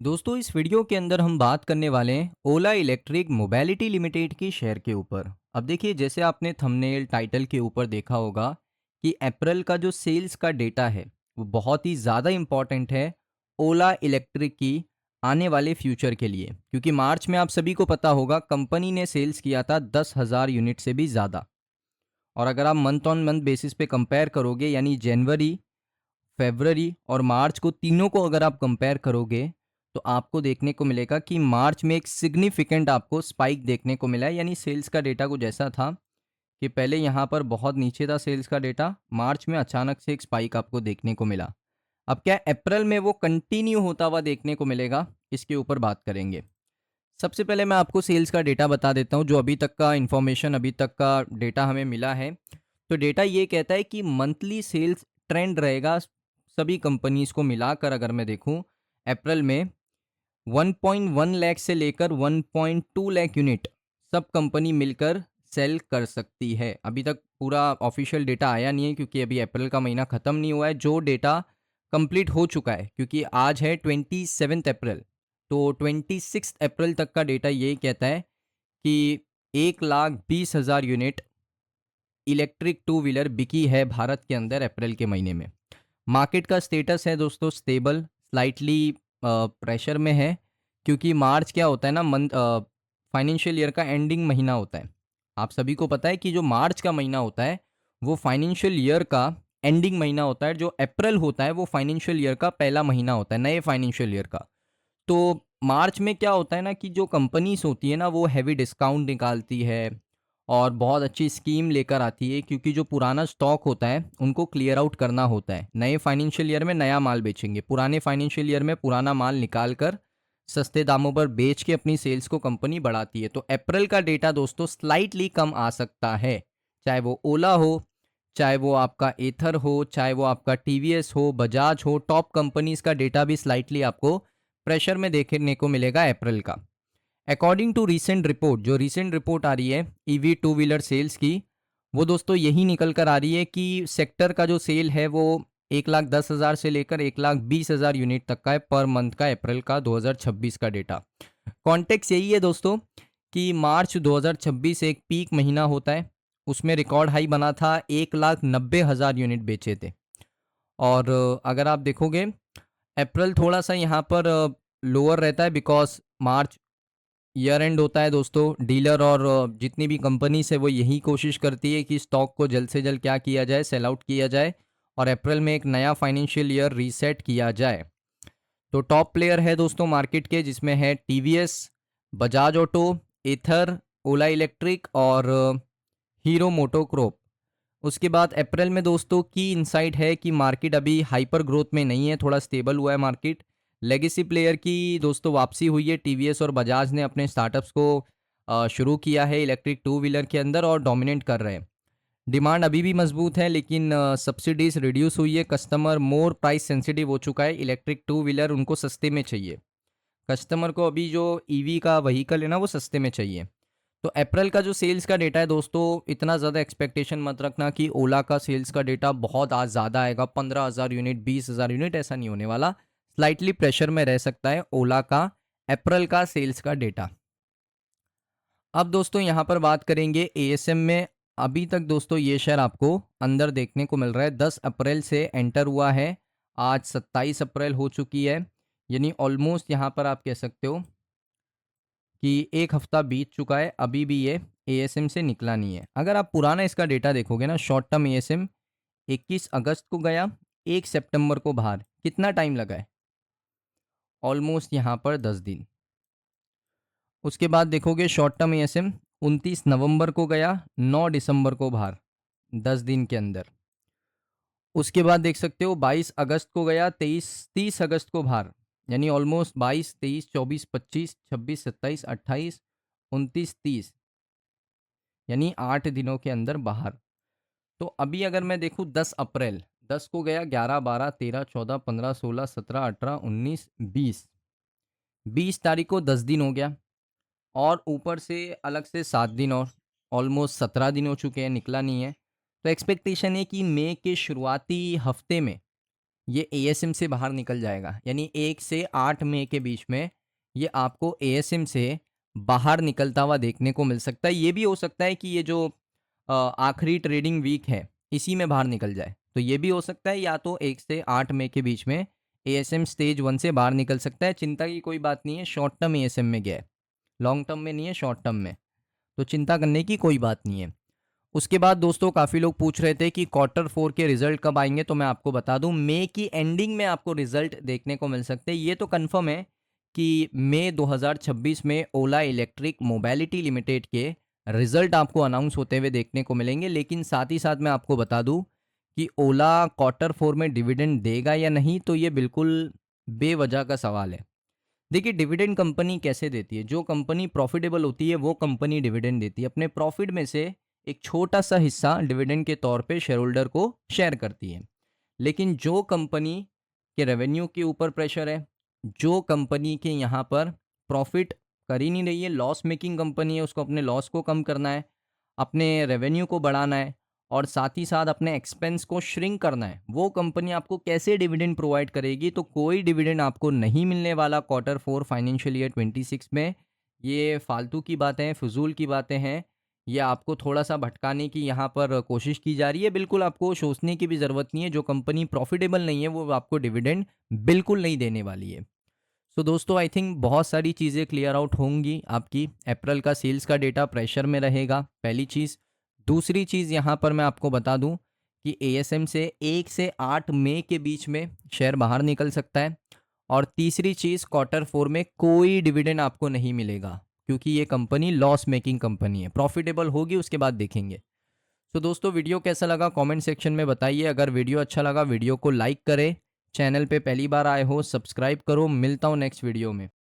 दोस्तों इस वीडियो के अंदर हम बात करने वाले हैं ओला इलेक्ट्रिक मोबिलिटी लिमिटेड की शेयर के ऊपर। अब देखिए, जैसे आपने थंबनेल टाइटल के ऊपर देखा होगा कि अप्रैल का जो सेल्स का डेटा है वो बहुत ही ज़्यादा इम्पॉर्टेंट है ओला इलेक्ट्रिक की आने वाले फ्यूचर के लिए, क्योंकि मार्च में आप सभी को पता होगा कंपनी ने सेल्स किया था 10,000 यूनिट से भी ज़्यादा। और अगर आप मंथ ऑन मंथ बेसिस पे कंपेयर करोगे, यानी जनवरी, फेब्रवरी और मार्च को, तीनों को अगर आप कंपेयर करोगे, तो आपको देखने को मिलेगा कि मार्च में एक सिग्निफिकेंट आपको स्पाइक देखने को मिला है। यानी सेल्स का डेटा कुछ ऐसा था कि पहले यहाँ पर बहुत नीचे था सेल्स का डेटा, मार्च में अचानक से एक स्पाइक आपको देखने को मिला। अब क्या अप्रैल में वो कंटिन्यू होता हुआ देखने को मिलेगा, इसके ऊपर बात करेंगे। सबसे पहले मैं आपको सेल्स का डेटा बता देता हूँ, जो अभी तक का इन्फॉर्मेशन, अभी तक का डेटा हमें मिला है। तो डेटा ये कहता है कि मंथली सेल्स ट्रेंड रहेगा सभी कंपनीज़ को मिलाकर, अगर मैं देखूँ अप्रैल में 1.1 लाख से लेकर 1.2 लाख यूनिट सब कंपनी मिलकर सेल कर सकती है। अभी तक पूरा ऑफिशियल डेटा आया नहीं है, क्योंकि अभी अप्रैल का महीना ख़त्म नहीं हुआ है। जो डेटा कंप्लीट हो चुका है, क्योंकि आज है 27 अप्रैल, तो 26 अप्रैल तक का डेटा यही कहता है कि 1,20,000 यूनिट इलेक्ट्रिक टू व्हीलर बिकी है भारत के अंदर अप्रैल के महीने में। मार्केट का स्टेटस है दोस्तों स्टेबल, स्लाइटली प्रेशर में है, क्योंकि मार्च क्या होता है ना, मंथ फाइनेंशियल ईयर का एंडिंग महीना होता है। आप सभी को पता है कि जो मार्च का महीना होता है वो फाइनेंशियल ईयर का एंडिंग महीना होता है, जो अप्रैल होता है वो फाइनेंशियल ईयर का पहला महीना होता है, नए फाइनेंशियल ईयर का। तो मार्च में क्या होता है ना कि जो कंपनीज होती है ना वो हैवी डिस्काउंट निकालती है और बहुत अच्छी स्कीम लेकर आती है, क्योंकि जो पुराना स्टॉक होता है उनको क्लियर आउट करना होता है। नए फाइनेंशियल ईयर में नया माल बेचेंगे, पुराने फाइनेंशियल ईयर में पुराना माल निकाल कर सस्ते दामों पर बेच के अपनी सेल्स को कंपनी बढ़ाती है। तो अप्रैल का डेटा दोस्तों स्लाइटली कम आ सकता है, चाहे वो ओला हो, चाहे वो आपका एथर हो, चाहे वो आपका टीवीएस हो, बजाज हो। टॉप कंपनीज का डेटा भी स्लाइटली आपको प्रेशर में देखने को मिलेगा अप्रैल का। अकॉर्डिंग टू रीसेंट रिपोर्ट, जो रीसेंट रिपोर्ट आ रही है ईवी टू व्हीलर सेल्स की, वो दोस्तों यही निकल कर आ रही है कि सेक्टर का जो सेल है वो 1,10,000 से लेकर 1,20,000 यूनिट तक का है पर मंथ का, अप्रैल का 2026 का डेटा। कॉन्टेक्स्ट यही है दोस्तों कि मार्च 2026 एक पीक महीना होता है, उसमें रिकॉर्ड हाई बना था, 1,90,000 यूनिट बेचे थे। और अगर आप देखोगे अप्रैल थोड़ा सा यहाँ पर लोअर रहता है, बिकॉज मार्च ईयर एंड होता है दोस्तों। डीलर और जितनी भी कंपनीज है वो यही कोशिश करती है कि स्टॉक को जल्द से जल्द क्या किया जाए, सेल आउट किया जाए और अप्रैल में एक नया फाइनेंशियल ईयर रीसेट किया जाए। तो टॉप प्लेयर है दोस्तों मार्केट के, जिसमें है टीवीएस, बजाज ऑटो, एथर, ओला इलेक्ट्रिक और हीरो मोटोक्रॉप। उसके बाद अप्रैल में दोस्तों की इनसाइट है कि मार्केट अभी हाइपर ग्रोथ में नहीं है, थोड़ा स्टेबल हुआ है मार्केट। लेगेसी प्लेयर की दोस्तों वापसी हुई है, टीवीएस और बजाज ने अपने स्टार्टअप्स को शुरू किया है इलेक्ट्रिक टू व्हीलर के अंदर और डोमिनेट कर रहे हैं। डिमांड अभी भी मजबूत है, लेकिन सब्सिडीज रिड्यूस हुई है, कस्टमर मोर प्राइस सेंसिटिव हो चुका है। इलेक्ट्रिक टू व्हीलर उनको सस्ते में चाहिए, कस्टमर को अभी जो ईवी का व्हीकल है ना वो सस्ते में चाहिए। तो अप्रैल का जो सेल्स का डेटा है दोस्तों, इतना ज़्यादा एक्सपेक्टेशन मत रखना कि ओला का सेल्स का डेटा बहुत आज ज़्यादा आएगा, 15,000 यूनिट, 20,000 यूनिट, ऐसा नहीं होने वाला। स्लाइटली प्रेशर में रह सकता है ओला का अप्रैल का सेल्स का डेटा। अब दोस्तों यहाँ पर बात करेंगे एएसएम में। अभी तक दोस्तों ये शेयर आपको अंदर देखने को मिल रहा है, 10 अप्रैल से एंटर हुआ है, आज 27 अप्रैल हो चुकी है, यानी ऑलमोस्ट यहाँ पर आप कह सकते हो कि एक हफ्ता बीत चुका है, अभी भी ये एएसएम से निकला नहीं है। अगर आप पुराना इसका डेटा देखोगे ना, शॉर्ट टर्म एएसएम 21 अगस्त को गया, 1 सितंबर को बाहर, कितना टाइम लगा है? ऑलमोस्ट यहाँ पर 10 दिन। उसके बाद देखोगे शॉर्ट टर्म एएसएम 29 नवंबर को गया, 9 दिसंबर को बाहर, 10 दिन के अंदर। उसके बाद देख सकते हो 22 अगस्त को गया, 30 अगस्त को बाहर, यानी ऑलमोस्ट 22, 23, 24, 25, 26, 27, 28, 29, 30, यानी 8 दिनों के अंदर बाहर। तो अभी अगर मैं देखूँ 10 अप्रैल, 10 को गया, 11, 12, 13, 14, 15, 16, 17, 18, 19, 20, 20 तारीख को 10 दिन हो गया और ऊपर से अलग से 7 दिन और, ऑलमोस्ट 17 दिन हो चुके हैं, निकला नहीं है। तो एक्सपेक्टेशन है कि मई के शुरुआती हफ्ते में ये एएसएम से बाहर निकल जाएगा, यानी 1 से 8 मई के बीच में ये आपको एएसएम से बाहर निकलता हुआ देखने को मिल सकता है। ये भी हो सकता है कि ये जो आखिरी ट्रेडिंग वीक है इसी में बाहर निकल जाए, तो ये भी हो सकता है, या तो 1 से 8 मई के बीच में एएसएम स्टेज 1 से बाहर निकल सकता है। चिंता की कोई बात नहीं है, शॉर्ट टर्म एएसएम में गया है, लॉन्ग टर्म में नहीं है, शॉर्ट टर्म में, तो चिंता करने की कोई बात नहीं है। उसके बाद दोस्तों काफ़ी लोग पूछ रहे थे कि Q4 के रिजल्ट कब आएंगे, तो मैं आपको बता दूं मई की एंडिंग में आपको रिजल्ट देखने को मिल सकते हैं। ये तो कंफर्म है कि मई 2026 में ओला इलेक्ट्रिक मोबिलिटी लिमिटेड के रिजल्ट आपको अनाउंस होते हुए देखने को मिलेंगे। लेकिन साथ ही साथ मैं आपको बता दूं कि ओला Q4 में डिविडेंड देगा या नहीं, तो ये बिल्कुल बेवजह का सवाल है। देखिए, डिविडेंड कंपनी कैसे देती है? जो कंपनी प्रॉफिटेबल होती है वो कंपनी डिविडेंड देती है, अपने प्रॉफिट में से एक छोटा सा हिस्सा डिविडेंड के तौर पे शेयर होल्डर को शेयर करती है। लेकिन जो कंपनी के रेवेन्यू के ऊपर प्रेशर है, जो कंपनी के यहाँ पर प्रॉफिट कर ही नहीं रही है, लॉस मेकिंग कंपनी है, उसको अपने लॉस को कम करना है, अपने रेवेन्यू को बढ़ाना है और साथ ही साथ अपने एक्सपेंस को श्रिंक करना है, वो कंपनी आपको कैसे डिविडेंड प्रोवाइड करेगी? तो कोई डिविडेंड आपको नहीं मिलने वाला Q4 फाइनेंशियल ईयर 26 में। ये फालतू की बातें, फिजूल की बातें हैं। ये आपको थोड़ा सा भटकाने की यहाँ पर कोशिश की जा रही है। बिल्कुल आपको सोचने की भी ज़रूरत नहीं है, जो कंपनी प्रॉफिटेबल नहीं है वो आपको डिविडेंड बिल्कुल नहीं देने वाली है। सो दोस्तों, आई थिंक बहुत सारी चीज़ें क्लियर आउट होंगी आपकी। अप्रैल का सेल्स का डेटा प्रेशर में रहेगा, पहली चीज़। दूसरी चीज़ यहाँ पर मैं आपको बता दूँ कि एएसएम से 1 से 8 मई के बीच में शेयर बाहर निकल सकता है। और तीसरी चीज़, Q4 में कोई डिविडेंड आपको नहीं मिलेगा, क्योंकि ये कंपनी लॉस मेकिंग कंपनी है। प्रॉफिटेबल होगी उसके बाद देखेंगे। तो दोस्तों, वीडियो कैसा लगा कमेंट सेक्शन में बताइए। अगर वीडियो अच्छा लगा वीडियो को लाइक करें, चैनल पे पहली बार आए हो सब्सक्राइब करो। मिलता हूँ नेक्स्ट वीडियो में।